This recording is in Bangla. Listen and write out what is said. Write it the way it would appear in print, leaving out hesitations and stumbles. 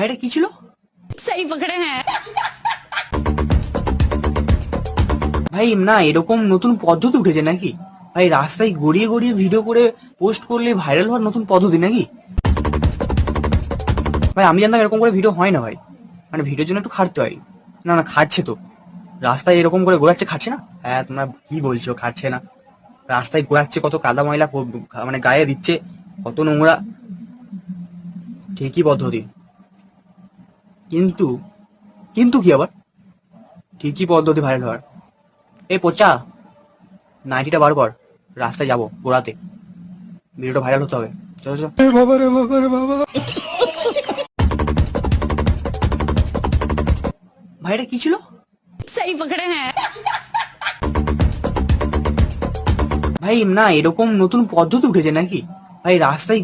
ভাই এটা কি ছিল? सही पकड़े हैं। ভাই না এরকম নতুন পদ্ধতি উঠেছে নাকি? ভাই রাস্তায় গড়িয়ে গড়িয়ে ভিডিও করে পোস্ট করলে ভাইরাল হওয়ার নতুন পদ্ধতি নাকি? ভাই আমি জানতাম এরকম করে ভিডিও হয় না ভাই, মানে ভিডিওর জন্য একটু খাটতে হয়। না না খাটছে তো, রাস্তায় এরকম করে ঘোরাচ্ছে, খাটছে না? হ্যাঁ তোমরা কি বলছো খাটছে না? রাস্তায় ঘোরাচ্ছে, কত কাদা ময়লা মানে গায়ে দিচ্ছে, কত নোংরা, ঠিকই পদ্ধতি। কিন্তু কিন্তু কি আবার ঠিকই পদ্ধতি ভাইরাল হওয়ার? এই পচা নাইটিটা বার কর, রাস্তায় যাবো ঘোরাতে, ভিডিওটা ভাইরাল হতে হবে। চলো চলো। ভাই এটা কি ছিল? सही पकड़े हैं। ভাই না এরকম নতুন পদ্ধতি উঠেছে নাকি? ভাই রাস্তায়